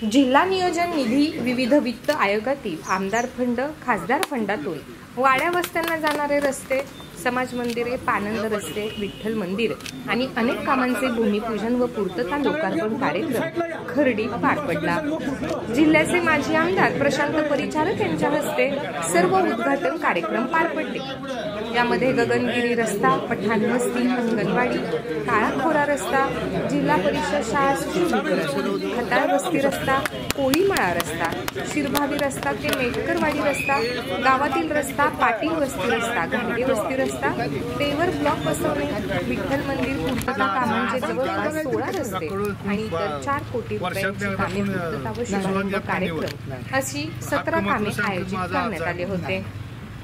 जिल्हा नियोजन निधी विविध वित्त आयोगातील आमदार फंड, खासदार फंडातून वाड्या वस्त्यांना जाणारे रस्ते, समाज मंदिरे, पानंद रस्ते, विठ्ठल मंदिर आणि अनेक कामांचे भूमिपूजन व पूर्तता लोकार्पण कार्यक्रम खर्डी पार पडला। जिल्ह्याचे माजी आमदार प्रशांत परिचारक यांच्या हस्ते सर्व उद्घाटन कार्यक्रम पार पडले। यामध्ये गगनगिरी रस्ता, पठाण वस्ती, अंगणवाडी, काळाखोरा रस्ता, जिल्हा परिषद शाळा सुशोभीकरण, खताळ वस्ती रस्ता, कोळीमळा रस्ता, शिरभावी रस्ता ते मेटकरवाडी रस्ता, गावातील रस्ता, पाटील वस्ती रस्ता, घाटे वस्ती रस्ता, पेवर ब्लॉक बसवणे, विठ्ठल मंदिर पूर्तता कामांचे जवळपास 16 रस्ते आणि इतर 4 कोटी रुपयांची कामे पूर्तता व शुभारंभ कार्यक्रम अशी 17 कामे आयोजित करण्यात आले होते।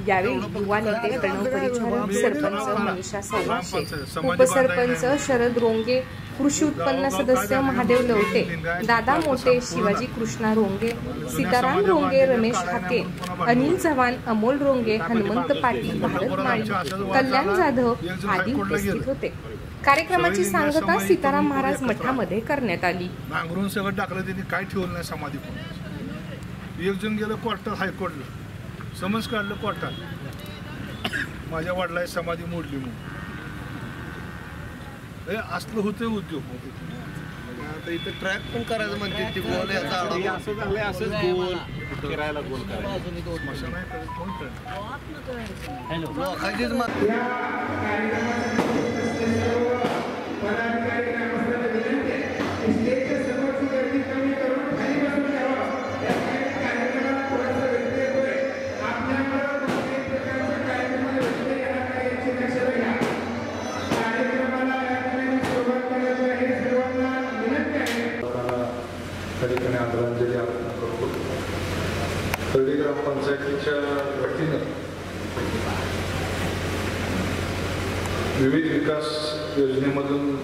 यावेळी युवा नेते प्रणव परिचारक, सरपंच मनीषा सौवाशे, उपसरपंच शरद रोंगे, कृषी उत्पन्न सदस्य महादेव लवटे, दादा मोटे, शिवाजी कृष्णा रोंगे, सीताराम रोंगे, रमेश हाके, अनिल चव्हाण, अमोल रोंगे, हनुमंत पाटील, भारत माळी, कल्याण जाधव आदी उपस्थित होते। कार्यक्रमाची सांगता सीताराम महाराज मठामध्ये करण्यात आली। नांगरून सगळं टाकलं, त्यांनी काय ठेवलं नाही समाधी कोण। एक जण गेलं कोर्टात, हायकोर्टला समज काढलं कोर्टात, माझ्या वडिलांची समाधी मोडली म्हणून। हे असलं होतं उद्योग। आता इथे ट्रॅक पण करायचं म्हणते ती गोल याचा आडवा असं झालंय, असंच गोल फिरायला गोल करायचं मशा नाही करत कोण करत। हॅलो लोकांचीच मत ठिकाणी आदरांजली अर्पण करतो। खर्डी ग्रामपंचायतीच्या वतीने विविध विकास योजनेमधून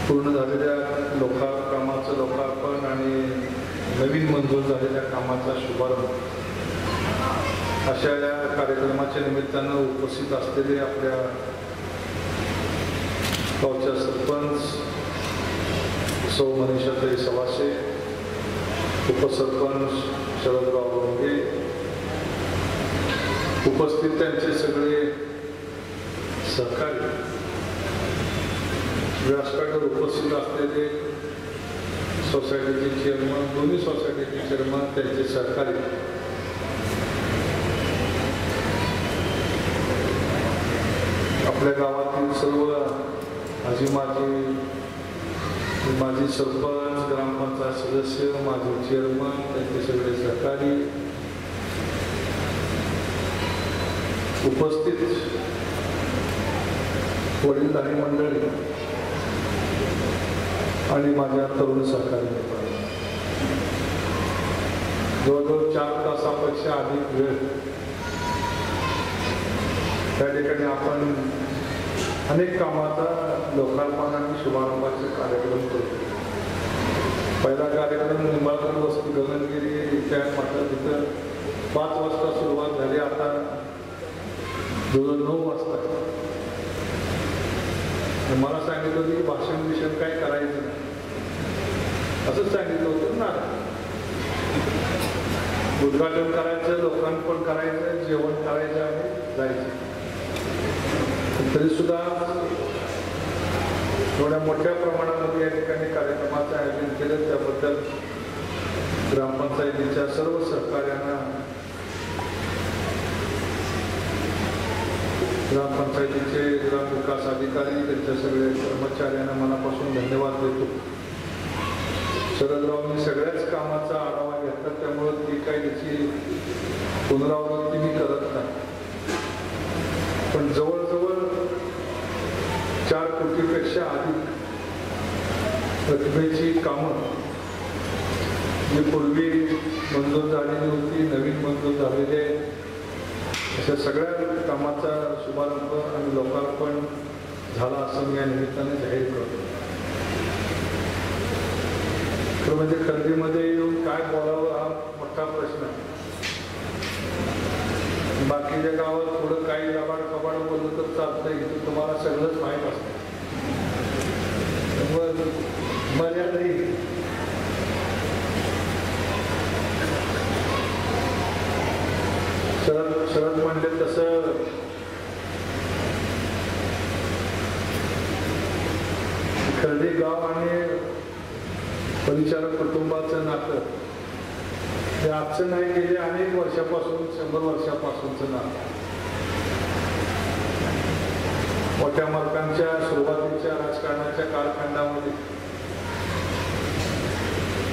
पूर्ण झालेल्या कामाचं लोकार्पण आणि नवीन मंजूर झालेल्या कामाचा शुभारंभ अशा या कार्यक्रमाच्या निमित्तानं उपस्थित असलेले आपल्या गावच्या सरपंच सौ मनीषाताई सवाशे, उपसरपंच शरदराव रोंगे, उपस्थित त्यांचे सगळे सहकारी, व्यासपीठावर उपस्थित असलेले सोसायटीचे चेअरमन, दोन्ही सोसायटीचे चेअरमन, त्यांचे सहकारी, आपल्या गावातील सर्व माजी सरपंच, ग्रामपंचायत सदस्य, माजी चेअरमन, त्यांचे सगळे सहकारी, उपस्थित वडीलधारी मंडळी आणि माझ्या तरुण सहकारी मित्रांनो, जवळजवळ 4 तासापेक्षा अधिक वेळ त्या ठिकाणी आपण अनेक कामाचा लोकार्पण आणि शुभारंभाचे कार्यक्रम करतो। पहिला कार्यक्रम निंबाळकर वस्ती गगनगिरी त्या म्हटलं, तिथं 5 वाजता सुरुवात झाली, आता जवळ 9 वाजता। मला सांगितलं की भाषण काय करायचं नाही, असंच सांगितलं होतं ना। उद्घाटन करायचं, लोकार्पण करायचं, जेवण करायचं आणि जायचं। तरी सुद्धा थोड्या मोठ्या प्रमाणामध्ये या ठिकाणी कार्यक्रमाचं आयोजन केलं, त्याबद्दल ग्रामपंचायतीच्या सर्व सहकार्यांना, ग्रामपंचायतीचे ग्राम विकास अधिकारी, त्यांच्या सगळ्या कर्मचाऱ्यांना मनापासून धन्यवाद देतो। शरदरावनी सगळ्याच कामाचा आढावा घेतला, त्यामुळे ती काही त्याची पुनरावृत्ती मी करत नाही, पण जवळजवळ 4 कोटीपेक्षा अधिक रकमेची कामं जी पूर्वी मंजूर झालेली होती, नवीन मंजूर झालेले, अशा सगळ्या कामाचा शुभारंभ आणि लोकार्पण झाला असं मी या निमित्ताने जाहीर करतो। खरं म्हणजे खर्डीमध्ये येऊन काय बोलावं हा मोठा प्रश्न आहे। बाकीच्या गावात थोडं काही लबाड कबाड बोललं तर चालतंय, इथं तुम्हाला सगळंच माहीत असतं, मर्यादा म्हणले तसं खर्डी गाव आणि परिचारक कुटुंबाचं नातं हे आजचं नाही, गेले अनेक वर्षापासून 100 वर्षापासूनचं नातं. मोठ्या मालकांच्या सुरुवातीच्या राजकारणाच्या कालखंडामध्ये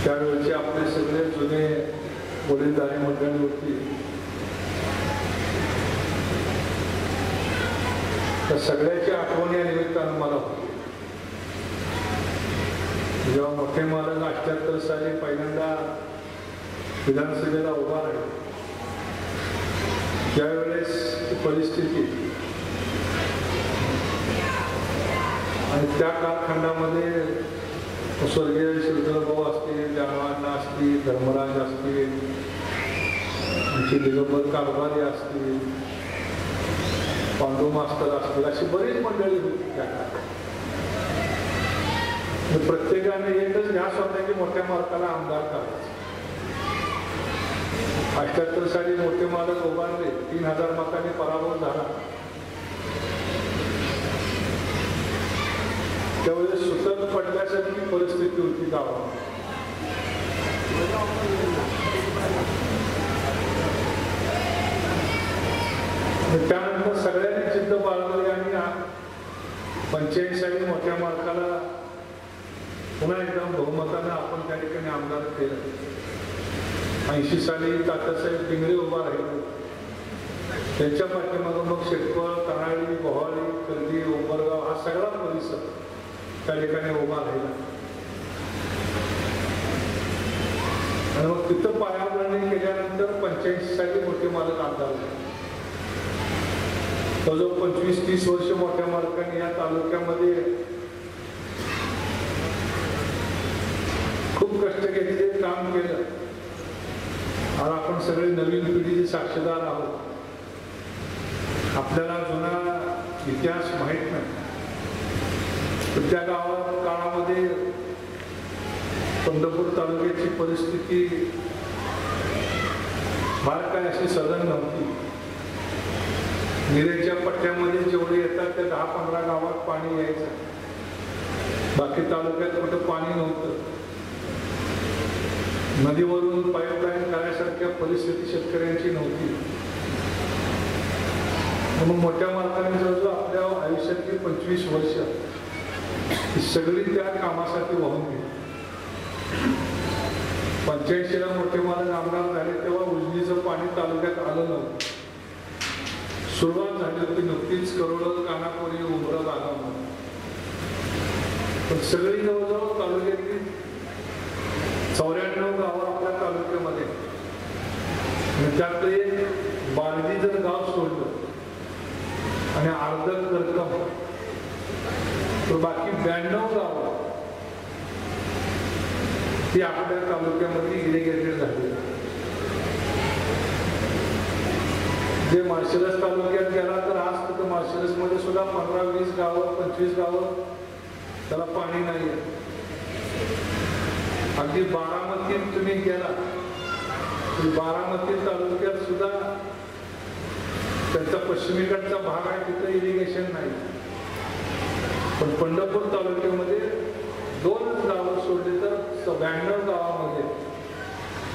त्यावेळेचे आपले सगळे जुने वडीलधारी मंडळी होती. तर सगळ्याची आठवण या निमित्तानं मला होती. जेव्हा मोठे मालक 78 साली पहिल्यांदा विधानसभेला उभा राहिले त्यावेळेस परिस्थिती आणि त्या कालखंडामध्ये स्वर्गीय श्रीधरभाऊ असतील, जानवांना असतील, धर्मराज असतील, आमची दिगंबर कारभारी असतील, पांडू मास्तर असतील, अशी बरीच मंडळी होती त्या काळात. प्रत्येकाने एकच ध्यास होता की मोठ्या मालकाला आमदार करायचं. 78 साली मोठे मालक उभारले, 3000 मतांनी पराभव झाला. त्यावेळेस सुतक पडल्यासारखी परिस्थिती होती गावात. त्यानंतर सगळ्यांनी जिद्द बाळगली आणि 85 साली मोठ्या मालकाला पुन्हा एकदा बहुमतानं आपण त्या ठिकाणी आमदार केलं. 80 साली तात्यासाहेब पिंगळे उभा राहिले. त्यांच्या पाठीमागं मग शेटपळ, कनाळी, गोहाळी, कर्दी, उंबरगाव हा सगळा परिसर त्या ठिकाणी उभा राहिला. आणि मग तिथं पायाभरणी केल्यानंतर 85 साली मोठे मालक आमदार झाले. जवळजवळ 25-30 वर्ष मोठ्या मालकांनी या तालुक्यामध्ये खूप कष्ट घेतले, काम केलं. आज आपण सगळे नवीन पिढीचे साक्षीदार आहोत. आपल्याला जुना इतिहास माहीत नाही. त्या काळामध्ये पंढरपूर तालुक्याची परिस्थिती फार काय अशी सधन नव्हती. निरेच्या पट्ट्यामध्ये जेवढे येतात त्या 10-15 गावात पाणी यायचं. बाकी तालुक्यात कुठं पाणी नव्हतं. नदीवरून पाईपलाईन करायसारख्या परिस्थिती शेतकऱ्यांची नव्हती. मग मोठ्या मालकाने जवळजवळ आपल्या आयुष्यातली 25 वर्ष सगळी त्या कामासाठी वाहून गेली. 85ला मोठे मालक आमदार झाले तेव्हा उजनीचं पाणी तालुक्यात आलं नव्हतं. सुरुवात झाली होती नुकतीच करोड, कानाकोरी, उमरग आला. पण सगळी जवळजवळ तालुक्यातली 94 गावं आपल्या तालुक्यामध्ये. त्यातलं एक बालदी जर गाव सोडलं आणि अर्धक रक्कम तर बाकी 92 गावं ती आपल्या तालुक्यामध्ये इरिगेटेड झाली. जे माळशिरस तालुक्यात गेला तर आज तिथं माळशिरसमध्ये सुद्धा 15-20 गावं, 25 गावं त्याला पाणी नाही आहे. अगदी बारामतीत तुम्ही गेला तर बारामती तालुक्यात सुद्धा त्यांचा पश्चिमेकडचा भाग आहे, तिथं इरिगेशन नाही. पण पंढरपूर तालुक्यामध्ये 2च गावं सोडली तर 92 गावामध्ये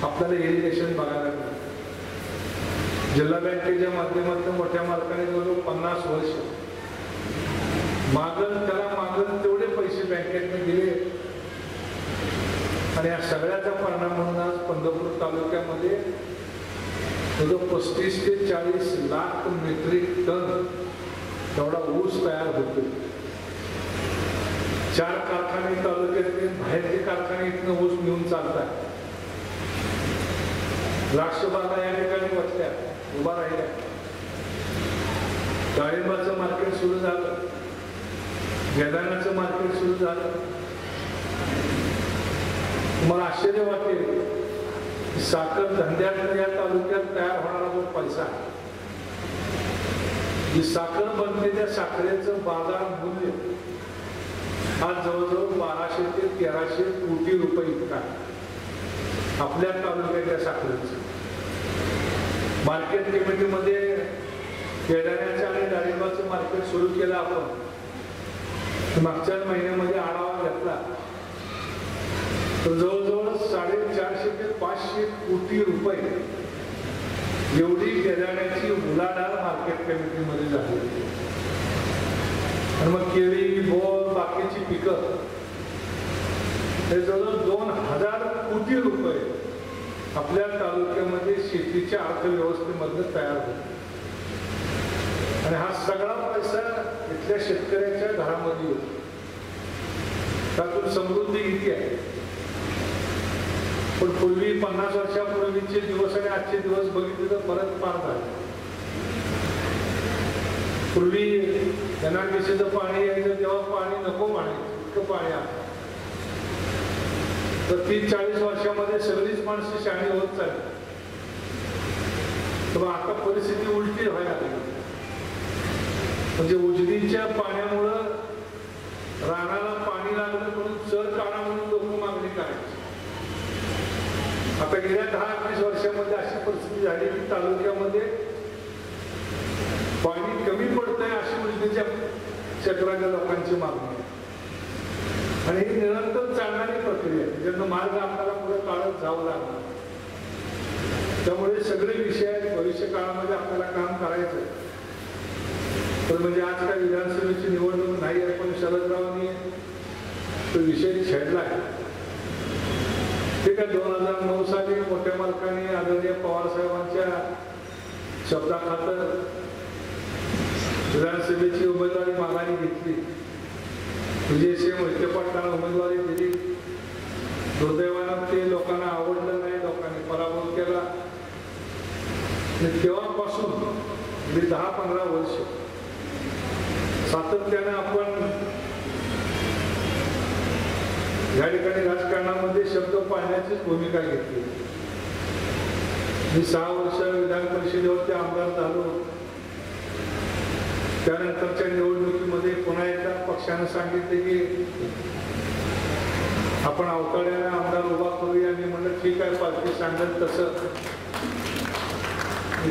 आपल्याला इरिगेशन बघायला मिळतं. जिल्हा बँकेच्या माध्यमातून मोठ्या मालकाने जवळजवळ 50 वर्ष त्याला मागल तेवढे पैसे बँकेतनं दिले. आणि या सगळ्याचा परिणाम म्हणून आज पंढरपूर तालुक्यामध्ये 35 ते 40 लाख मेट्रिक टन एवढा ऊस तयार होतो. 4 कारखाने तालुक्यातले, बाहेरचे कारखाने इथनं ऊस नेऊन चालतात. द्राक्ष बागा या ठिकाणी बसल्या, उभा राहिल्या. डाळिंबाचं मार्केट सुरू झालं, बेदाण्याचं मार्केट सुरू झालं. तुम्हाला आश्चर्य वाटेल साखर धंद्यात या तालुक्यात तयार होणारा जो पैसा आहे, जी साखर बनते त्या साखरेचं बाजार मूल्य आज जवळजवळ 1200 ते 1300 कोटी रुपये इतका आपल्या तालुक्याच्या साखरेचं. मार्केट कमिटीमध्ये बेदाण्याचं आणि डाळिंबाचं मार्केट सुरू केलं आपण. मागच्याच महिन्यामध्ये आढावा घेतला तर जवळजवळ 450 ते 500 कोटी रुपये एवढी बेदाण्याची उलाढाल मार्केट कमिटीमध्ये झाली. आणि मग केळी, बोर, बाकीची पिकं हे जवळजवळ 2000 कोटी रुपये आपल्या तालुक्यामध्ये शेतीच्या अर्थव्यवस्थेमध्ये तयार होतो. आणि हा सगळा पैसा इथल्या शेतकऱ्याच्या घरामध्ये होतो. त्यातून समृद्धी किती आहे. पण पूर्वी 50 वर्षापूर्वीचे दिवस आणि आजचे दिवस बघितले तर परत पार झाले. पूर्वी NRDCचं पाणी यायचं तेव्हा पाणी नको म्हणायचं, इतकं पाणी आहे. तर 30-40 वर्षामध्ये सगळीच माणसं शहाणी होत चालली. तर आता परिस्थिती उलटी व्हायला लागली. म्हणजे उजनीच्या पाण्यामुळं रानाला पाणी लागलं म्हणून चर काढा म्हणून लोक मागणी करायची. आता गेल्या 10-20 वर्षामध्ये अशी परिस्थिती झाली की तालुक्यामध्ये पाणी कमी पडतंय अशी उजनीच्या क्षेत्राच्या लोकांची मागणी आहे. आणि ही निरंतर चालणारी प्रक्रिया आहे, ज्यांना मार्ग आपल्याला पुढे काढत जावं लागणार. त्यामुळे सगळे विषय आहेत. भविष्य काळामध्ये आपल्याला काम करायचं आहे. तर म्हणजे आज काय विधानसभेची निवडणूक नाही आहे, पण शरदरावांनी तो विषय छेडला आहे. ठीक आहे, 2009 साली मोठ्या मालकाने आदरणीय पवार साहेबांच्या शब्दाखातर विधानसभेची उमेदवारी माघारी घेतली. विजयसिंह मोहिते पाटलांना उमेदवारी दिली. दुर्दैवानं ते लोकांना आवडलं नाही, लोकांनी पराभव केला. तेव्हापासून 10-15 वर्ष सातत्याने आपण या ठिकाणी राजकारणामध्ये शब्द पाळण्याचीच भूमिका घेतली. मी 6 वर्ष विधान परिषदेवरती आमदार झालो. त्यानंतरच्या निवडणुकीमध्ये पुन्हा एकदा पक्षाने सांगितले की आपण अवताड्याने आमदार उभा करूया. मी म्हणलं ठीक आहे, पार्टी सांगत तसं.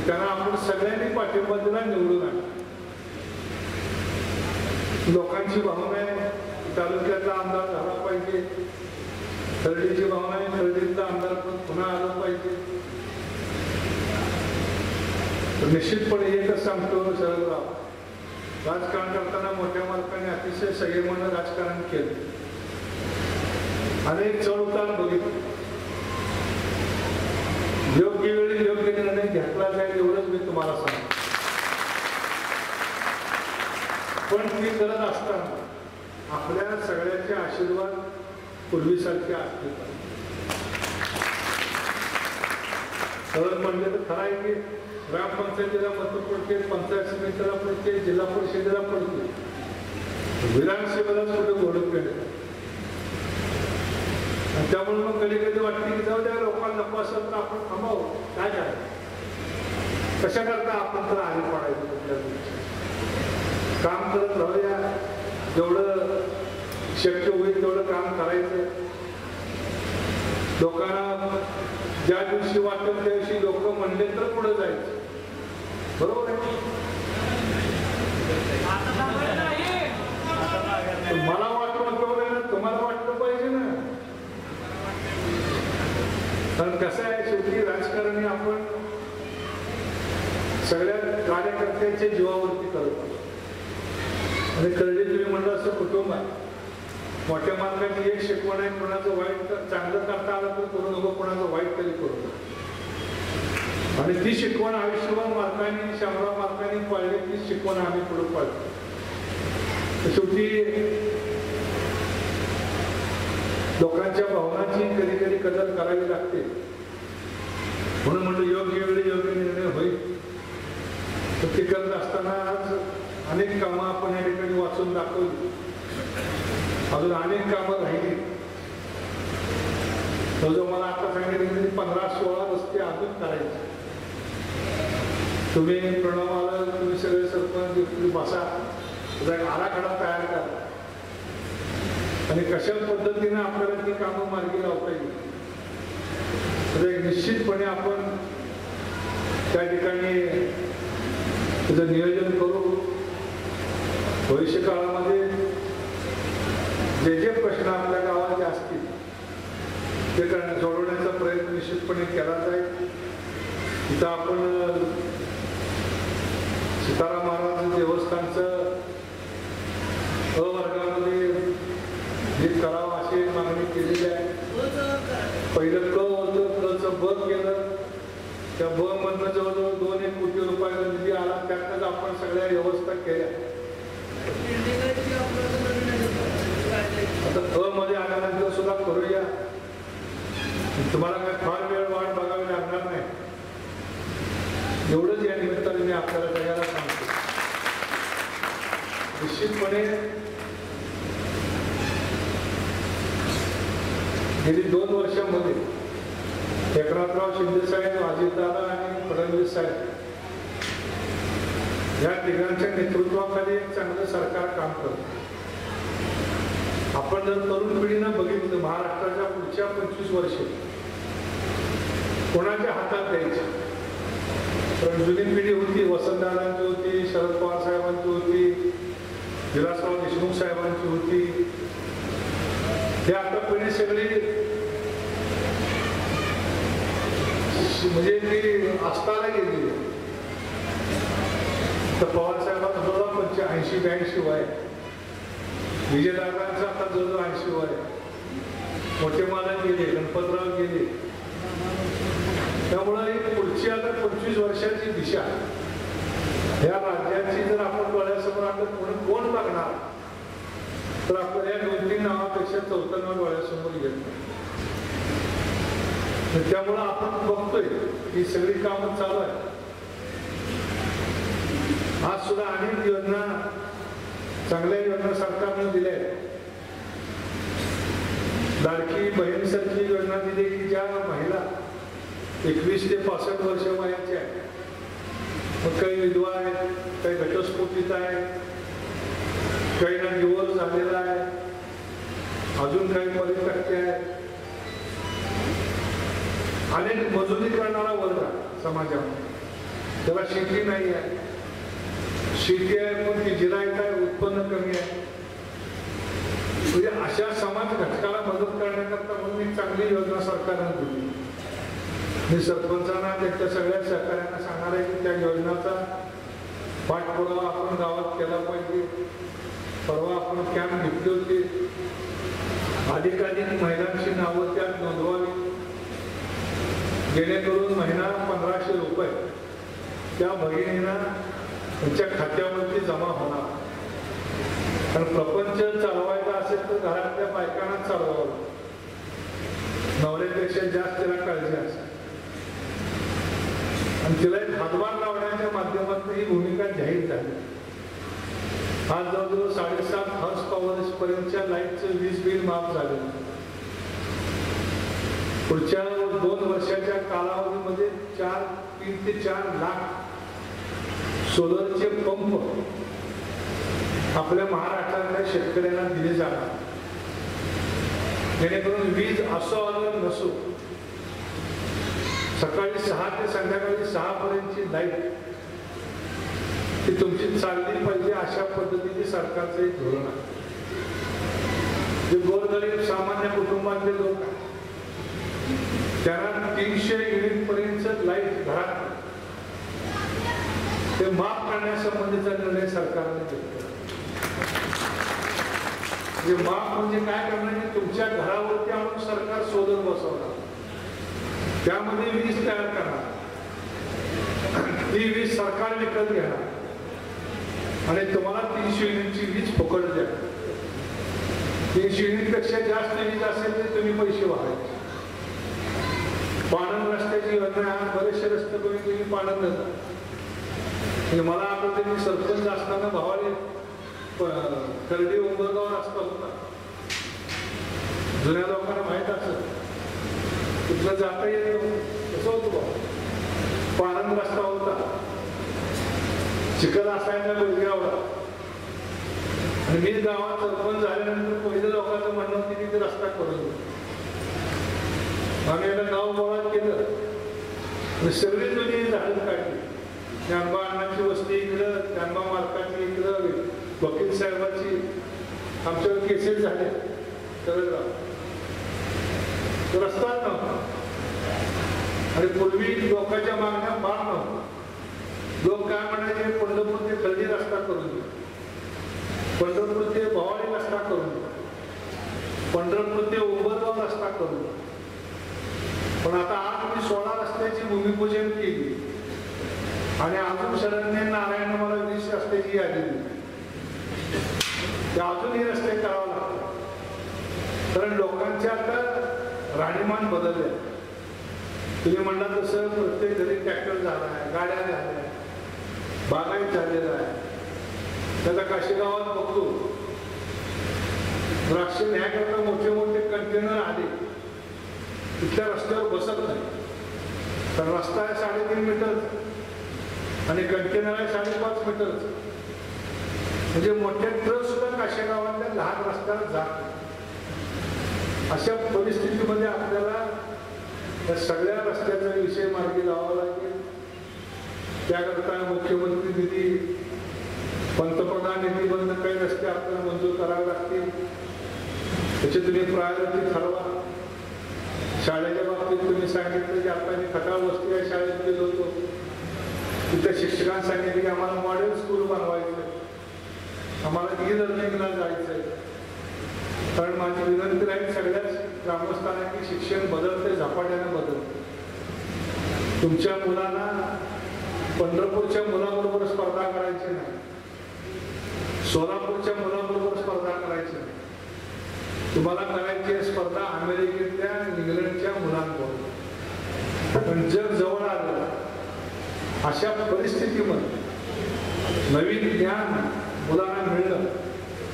त्यांना आपण सगळ्यांनी पाठिंबा दिला, निवडून आणला. लोकांची भावना आहे तालुक्यातला आमदार झाला पाहिजे, खर्डीची भावना आहे खर्डीतला आमदार पण पुन्हा आला पाहिजे. निश्चितपणे एकच सांगतो शरदराव, राजकारण करताना मोठ्या मालकाने अतिशय संयमानं राजकारण केलं. अनेक चढउतार बघितले. योग्य वेळी योग्य निर्णय घेतला जाईल एवढंच मी तुम्हाला सांगतो. पण ती करत असताना आपल्या सगळ्यांचे आशीर्वाद पूर्वीसारखे असले पाहिजे. सरळ म्हणले तर खरं आहे की ग्रामपंचायतीला मतं पडते, पंचायत समितीला पडते, जिल्हा परिषदेला पडते, विधानसभेला कुठे घोडत केले. त्यामुळे मग कधी कधी वाटते की जाऊ द्या, लोकांना नको असेल तर आपण थांबावं. काय करायचं, कशा करता आपण तर आली पडायचं. कुठल्या काम करत राहूया, जेवढं शक्य होईल तेवढं काम करायचं. लोकांना ज्या दिवशी वाटेल त्या दिवशी लोक म्हणले तर पुढे जायचं. बरोबर आहे. मला वाटलं ना, तुम्हाला वाटलं पाहिजे ना. कारण कसं आहे, शेवटी राजकारणी आपण सगळ्या कार्यकर्त्यांच्या जीवावरती करतो. आणि कळले तुम्ही म्हणलं असं कुटुंब आहे. मोठ्या मालकाची एक शिकवण आहे, कोणाचं वाईट चांगलं करता आलं तर करू नको, कोणाचं वाईट तरी करू नका. आणि ती शिकवण आयुष्यभर मालकांनी, शामराव मालकांनी पाळली. ती शिकवण आम्ही पुढे पाळतो. शेवटी लोकांच्या भावनांची कधी कधी कदर करावी लागते. म्हणून म्हणलं योग्य वेळी योग्य निर्णय होईल. तर ते करत असताना आज अनेक कामं आपण या ठिकाणी वाचून दाखवली. अजून अनेक कामं राहिली. तो मला आता सांगितलं 15-16 रस्ते अजून करायचे. तुम्ही प्रणवाला, तुम्ही सगळे सरपंच तुम्ही बसा, आराखडा तयार करा आणि कशा पद्धतीने आपल्याला ती कामं मार्गी लावता येईल. तर निश्चितपणे आपण त्या ठिकाणी त्याचं नियोजन करू. भविष्य काळामध्ये जे जे प्रश्न आपल्या गावाचे असतील ते सोडवण्याचा प्रयत्न निश्चितपणे केला जाईल. इथं आपण सीताराम महाराज देवस्थानचं वर्गामध्ये हे करावं अशी मागणी केलेली आहे. पहिलं क होतं, कचं ब केलं. त्या ब मधनं जवळजवळ 2-1 कोटी रुपयाचा निधी आला. त्यातच आपण सगळ्या व्यवस्था केल्या. आता क मध्ये आल्यानंतर सुद्धा करूया. तुम्हाला काय फार वेळ वाट बघावी लागणार नाही. एवढंच या निमित्ताने मी आपल्याला सगळ्याला सांगतो. निश्चितपणे गेली 2 वर्षांमध्ये एकनाथराव शिंदे साहेब, अजितदादा आणि फडणवीस साहेब या तिघांच्या नेतृत्वाखाली एक चांगलं सरकार काम करतं. आपण जर तरुण पिढीनं बघितलं महाराष्ट्राच्या पुढच्या 25 वर्ष कोणाच्या हातात द्यायची. पण जुनी पिढी होती, वसंतदादांची होती, शरद पवार साहेबांची होती, विलासराव देशमुख साहेबांची होती. हे आता पिढी सगळी म्हणजे ती अस्ताला गेली. तर पवार साहेबांचा जवळजवळ 80-82 वय, विजयदादांचं आता जवळजवळ 80 वय, मोठे मालक गेले, गणपतराव गेले. त्यामुळे ही पुढची आता 25 वर्षाची दिशा या राज्याची जर आपण डोळ्यासमोर आणलं म्हणून कोण बघणार, तर आपल्याला या 2-3 नावापेक्षा 4थं नाव डोळ्यासमोर येत नाही. त्यामुळं आपण बघतोय ही सगळी कामं चालू आहे. आज सुद्धा अनेक योजना, चांगल्या योजना सरकारने दिल्या आहेत. लाडकी बहीणसारखी योजना दिली की ज्या महिला 21 ते 65 वर्ष वयाच्या आहेत, मग काही विधवा आहेत, काही घटस्फोटित आहेत, काही ना डिवोर्स झालेला आहे, अजून काही परित्यक्ते आहेत. अनेक मजुरी करणारा वर्ग समाजामध्ये, त्याला शेती नाही आहे, शेती आहे पण ती जिरायत आहे, उत्पन्न कमी आहे. म्हणजे अशा समाज घटकाला मदत करण्याकरता म्हणून एक चांगली योजना सरकारने दिली. मी सरपंचांना त्यांच्या सगळ्या सहकार्यांना सांगणार आहे की त्या योजनाचा पाठपुरावा आपण गावात केला पाहिजे. परवा आपण कॅम्प घेतली होती, अधिकाधिक महिलांची नावं त्यात नोंदवावी, जेणेकरून महिना 1500 रुपये त्या भगिनींना त्यांच्या खात्यावरती जमा होणार. कारण प्रपंच चालवायचा असेल तर घरातल्या बायकांना चालवावं, नवऱ्यापेक्षा जास्त तिला काळजी असते. आणि तिला एक हातभार लावण्याच्या माध्यमातून ही भूमिका जाहीर झाली. आज जवळजवळ 7.5 हॉर्स पॉवर्स पर्यंतच्या लाईटचं वीज बिल माफ झालं. पुढच्या 2 वर्षाच्या कालावधीमध्ये 3 ते 4 लाख सोलरचे पंप आपल्या महाराष्ट्रातल्या शेतकऱ्यांना दिले जाणार, जेणेकरून वीज असो अगर नसो सकाळी 6 ते संध्याकाळी 6 पर्यंतची लाईट ती तुमची चालली पाहिजे. अशा पद्धतीने सरकारचं एक धोरण आहे. जे गोरगरीब सामान्य कुटुंबातले लोक त्यांना 300 युनिट पर्यंत लाईट घरात ते माफ करण्यासंबंधीचा निर्णय सरकारने घेतला. माफ म्हणजे काय करणार की तुमच्या घरावरती आणून सरकार सोलर बसवणार, त्यामध्ये वीज तयार करणार, ती वीज सरकार विकत घेणार आणि तुम्हाला 300 युनिटची वीज फुकट द्या. 300 युनिट पेक्षा जास्त वीज असेल तर तुम्ही पैसे वाढायचे. पाणंद रस्त्याची योजना, बरेचसे रस्ते तुम्ही पाणंद देतात. मला आठवते मी सरपंच असताना भावाने खर्डी उंबरगाव रस्ता होता, जुन्या लोकांना माहीत असत, तिथलं जाता येत कसं होतं भाऊ, पाणंद रस्ता होता, चिखल असायचा बेळगावला. आणि मी गावात सरपंच झाल्यानंतर पहिल्या लोकांचं म्हणणं होतं की ते रस्ता करून आम्ही एकदा गाव गोळा केलं, सगळी जुनी झाडं काढली ज्ञानबा अण्णांची वस्ती इकडं, ज्ञानबा मालकाची इकडं, वकील साहेबाची आमच्यावर केसेस झाले. रस्ताच नव्हता. आणि पूर्वी लोकांच्या मागण्या फार नव्हत्या. लोक काय म्हणायचे, पंढरपूर ते खर्डी रस्ता करून द्या, पंढरपूर ते भवानी रस्ता करून द्या, पंढरपूर ते उंबरगाव रस्ता करून द्या. पण आता आज मी 16 रस्त्याची भूमिपूजन केली आणि अजून शरण्य नारायण मला 20 रस्त्याची यादी दिली. ते अजूनही रस्ते करावं लागतात. कारण लोकांचे आता राहणीमान बदलले. तुम्ही म्हणला तसं प्रत्येक घरी ट्रॅक्टर झाला आहे, गाड्या झाल्या, बागायत झालेला आहे. त्याचा काशीगावात बघतो द्राक्ष न्यायकरता मोठे मोठे कंटेनर आले, तिथल्या रस्त्यावर बसत नाही. तर रस्ता आहे 3.5 मीटर आणि कंटेनर आहे 5.5 मीटर. म्हणजे मोठे ट्रक सुद्धा काशेगावातल्या लहान रस्त्यावर जात नाही. अशा परिस्थितीमध्ये आपल्याला या सगळ्या रस्त्याचा विषय मार्गी लावावा लागेल. त्याकरता मुख्यमंत्री निधी, पंतप्रधान निधीमधून काही रस्ते आपल्याला मंजूर करावे लागतील. त्याची तुम्ही प्रायोरिटी ठरवा. शाळेच्या बाबतीत तुम्ही सांगितलं की आता मी खटाळ वस्ती या शाळेत गेलो होतो, तिथे शिक्षकांनी सांगितलं की आम्हाला मॉडेल स्कूल बनवायचं, आम्हाला ई-लर्निंगला जायचंय. कारण माझी विनंती राहील सगळ्याच ग्रामस्थांना की शिक्षण बदलते, झपाट्याने बदलते. तुमच्या मुलांना पंढरपूरच्या मुलाबरोबर स्पर्धा करायची नाही, सोलापूरच्या मुलाबरोबर स्पर्धा करायची नाही. तुम्हाला करायची आहे स्पर्धा अमेरिकेतल्या, इंग्लंडच्या मुलांबरोबर. पण जग जवळ आलं. अशा परिस्थितीमध्ये नवीन ज्ञान मुलांना मिळणं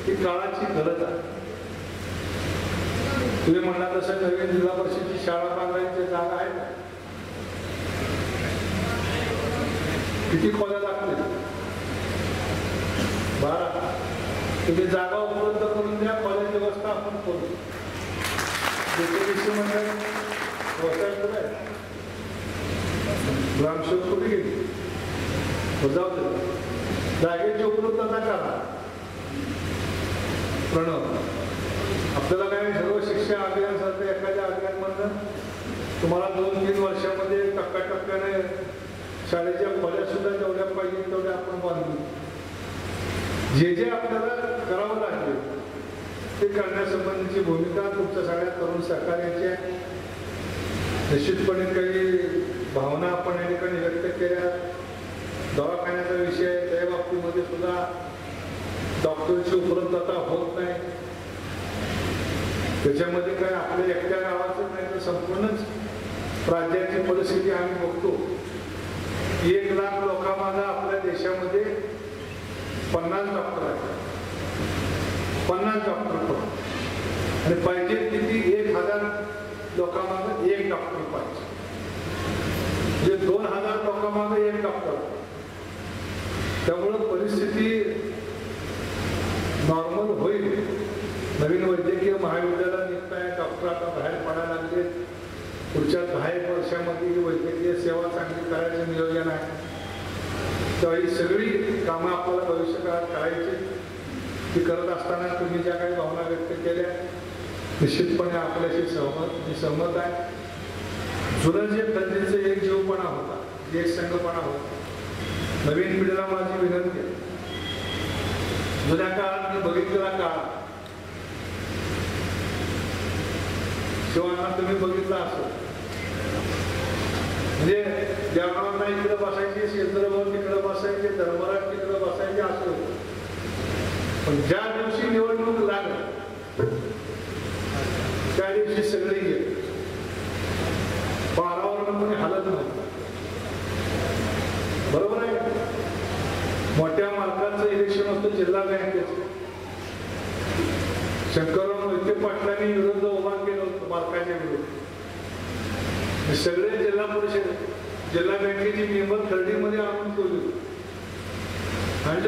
ही काळाची गरज आहे. तुम्ही म्हणला तसं नवीन जिल्हा परिषदेची शाळा बांधायची जागा आहे का? किती खोल्या लागतील? 12. तुम्ही जागा उपलब्ध करून द्या, खोल्याची व्यवस्था आपण करू. ग्रामसेवक कुठे गेली? जाऊ दे, जागेची उपलब्धता करा. प्रणव, आपल्याला काय सर्व शिक्षण अभियान सारखं एखाद्या अभियानमधून तुम्हाला 2-3 वर्षामध्ये टप्प्याटप्प्याने शाळेच्या खोल्या सुद्धा जेवढ्या पाहिजे तेवढ्या आपण बांधू. जे जे आपल्याला करावं लागेल ते करण्यासंबंधीची भूमिका तुमच्या सगळ्या तरुण सहकार्याची आहे. निश्चितपणे काही भावना आपण या ठिकाणी व्यक्त केल्या. दवाखान्याचा विषय, त्या बाबतीमध्ये सुद्धा डॉक्टरची उपलब्धता होत नाही. त्याच्यामध्ये काय आपल्या एकट्या गावाचं नाही तर संपूर्णच राज्याची परिस्थिती आम्ही बघतो. 1 लाख लोकांमागे आपल्या देशामध्ये 50 डॉक्टर आहेत. 50 डॉक्टर आणि पाहिजे किती 1000 लोकांमागे 1 डॉक्टर पाहिजे. म्हणजे 2000 लोकांमागे 1 डॉक्टर. त्यामुळं परिस्थिती नॉर्मल होईल. नवीन वैद्यकीय महाविद्यालय निघत आहे, डॉक्टर आता बाहेर पडायला लागले. पुढच्या 10 वर्षामध्ये वैद्यकीय सेवा चांगली करायचं नियोजन आहे. तेव्हा ही सगळी कामं आपल्याला भविष्यकाळात करायची. ती करत असताना तुम्ही ज्या काही भावना व्यक्त केल्या निश्चितपणे आपल्याशी सहमत आहे. जुनं जे तंत्रीचं एक जीवपणा होता, एक संघपणा होता. नवीन पिढीला माझी विनंती आहे, जुन्या काळात मी बघितलेला काळ शिवांना तुम्ही बघितला असो. म्हणजे देवाला इकडे बसायचे, शेंद्रभर तिकडे बसायचे, धर्मराज तिकडे बसायचे असं. पण ज्या दिवशी निवडणूक लागली त्या दिवशी सगळे गेले. पारावरून कोणी हालत नव्हतं. बरोबर आहे. मोठ्या मालकाचं इलेक्शन होतं जिल्हा बँकेचं. शंकरराव मोहिते पाटलांनी विरोध उभा केलं होतं मालकाच्या विरोधात. सगळे जिल्हा परिषद, जिल्हा बँकेची मेंबर खर्डीमध्ये आणून ठेवली. आणि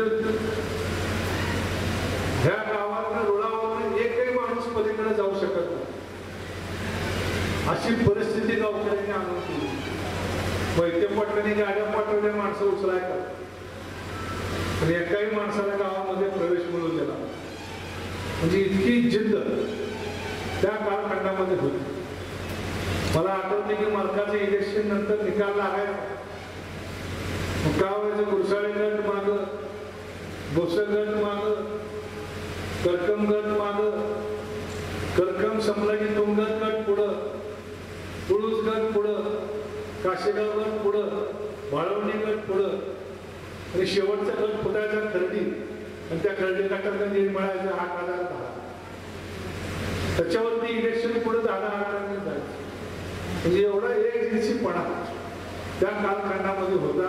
ह्या गावातल्या रुळावरून एकही माणूस पलीकडे जाऊ शकत नाही अशी परिस्थिती गावकऱ्यांनी आणून ठेवली. वैद्य पाटलांनी गाड्या पाठवल्या माणसं उचलाय का, आणि एकाही माणसाला गावामध्ये प्रवेश मिळून दिला. म्हणजे इतकी जिद्द त्या कालखंडामध्ये होती. मला आठवते की मालकाचं इलेक्शन नंतर निकाल लागायचा. काय व्हायचं, गुरसाळे गट मागं, भोसर गट मागं, करकम गट मागं, करकम संपला की तुंगत गट पुढं, पुळूस गट पुढं, काशेगाव गट पुढं, वाळवणी गट पुढं, आणि शेवटचा गट फुटायचा खर्डी, आणि त्या खर्डी गटाला नीट मिळायचं 8,010. त्याच्यावरती इलेक्शन पुढे 10,000 जायचं. म्हणजे एवढा एक दिवशीपणा त्या कालखंडामध्ये होता.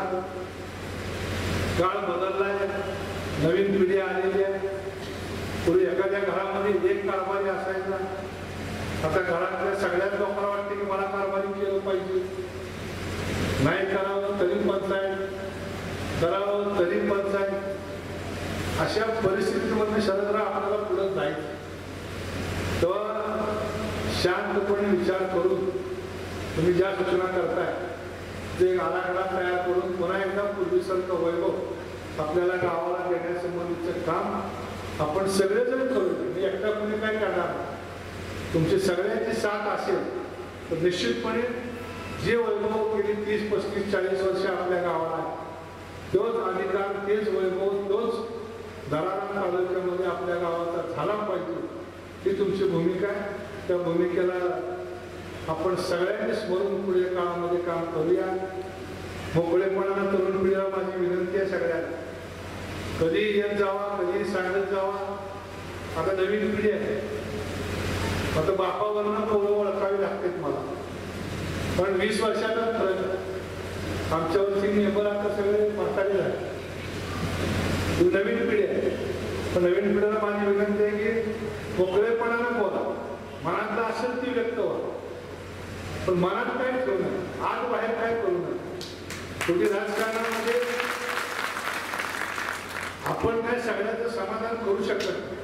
काळ बदललाय, नवीन पिढी आलेली आहे. पूर्वी एखाद्या घरामध्ये एक कारभारी असायचा, आता घरातल्या सगळ्याच लोकांना वाटते की मला कारभारी केलं पाहिजे. नाही करावं तरी पंचायत, करावं तरी पंचायत. अशा परिस्थितीमधून शरदराव आपल्याला पुढे जायचं. तेव्हा शांतपणे विचार करून तुम्ही ज्या सूचना करताय ते आराखडा तयार करून पुन्हा एकदा पूर्वीसारखं वैभव आपल्याला गावाला देण्यासंबंधीचं काम आपण सगळेजण करू. मी एकटा कोणी काय करणार, तुमची सगळ्यांची साथ असेल तर निश्चितपणे जे वैभव गेली 30, 35, 40 वर्ष आपल्या गावाला आहे, तोच अधिकार, तेच वैभव, तोच दरारा तालुक्यामध्ये आपल्या गावाचा झाला पाहिजे. ही तुमची भूमिका आहे. त्या भूमिकेला आपण सगळ्यांनी स्मरून पुढे काळामध्ये काम करूया. मोकळेपणानं तरुण पिढीला माझी विनंती आहे सगळ्यांना, कधी येत जावा, कधी सांगत जावा. आता नवीन पिढी आहे, आता बापावरनं पोरं ओळखावी लागतात मला, पण 20 वर्षाचा फरक. आमच्यावरची नेबर आता सगळे म्हातारे झाले. नवीन पिढी आहे, पण नवीन पिढीला माझी विनंती आहे की मोकळेपणानं बोला, मनातलं असेल ती व्यक्त व्हा, पण मनात काय ठेवू नये, आत बाहेर काय करू नये. शेवटी राजकारणामध्ये आपण काय सगळ्याचं समाधान करू शकत नाही.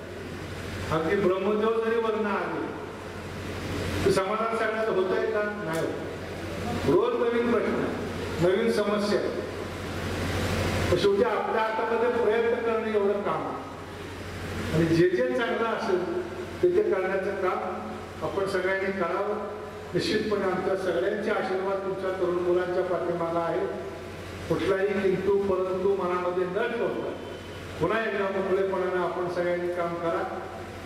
अगदी ब्रह्मदेव जरी वर्ण आले तर समाधान सगळ्याचं होत आहे का, नाही होत. रोज नवीन प्रश्न, नवीन समस्या. शेवटी आपल्या हातामध्ये प्रयत्न करणं एवढं काम आहे. आणि जे जे चांगलं असेल ते करण्याचं काम आपण सगळ्यांनी करावं. निश्चितपणे आमच्या सगळ्यांचे आशीर्वाद तुमच्या तरुण मुलांच्या पाठीमागा आहे. कुठलाही किंतु परंतु मनामध्ये न ठेवता पुन्हा एकदा मोकळेपणानं आपण सगळ्यांनी काम करा.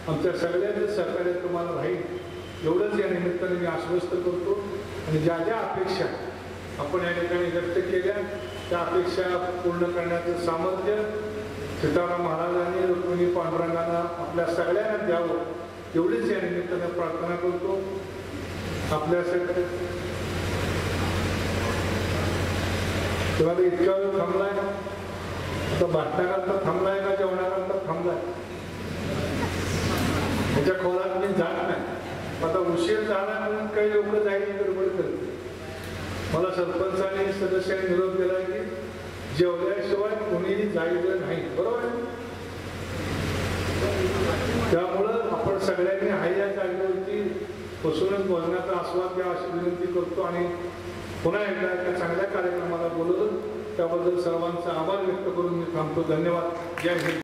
आमच्या सगळ्यांचं सहकार्य तुम्हाला राहील एवढंच या निमित्ताने मी आश्वस्त करतो. आणि ज्या ज्या अपेक्षा आपण या ठिकाणी व्यक्त केल्या त्या अपेक्षा पूर्ण करण्याचं सामर्थ्य सीताराम महाराजांनी, रुक्मिणी पांडुरंगांना आपल्या सगळ्यांना द्यावं एवढीच या निमित्ताने प्रार्थना करतो. आपल्यासाठी तेव्हा इतका वेळ थांबलाय, आता भाषणाकरता थांबलाय का जेवणाकरता थांबलाय त्याच्या खोलात मी जात नाही. आता उशीर झाला म्हणून काही लोक जायची गडबड करते. मला सरपंचाने सदस्यांनी निरोप दिला की जेवल्याशिवाय कोणीही जायचं नाही, बरोबर आहे. त्यामुळं आपण सगळ्यांनी हाय या जागेवरती बसूनच बोलण्याचा आस्वाद घ्या अशी विनंती करतो. आणि पुन्हा एकदा एका चांगल्या कार्यक्रमाला बोलवलं त्याबद्दल सर्वांचा आभार व्यक्त करून मी थांबतो. धन्यवाद. जय हिंद.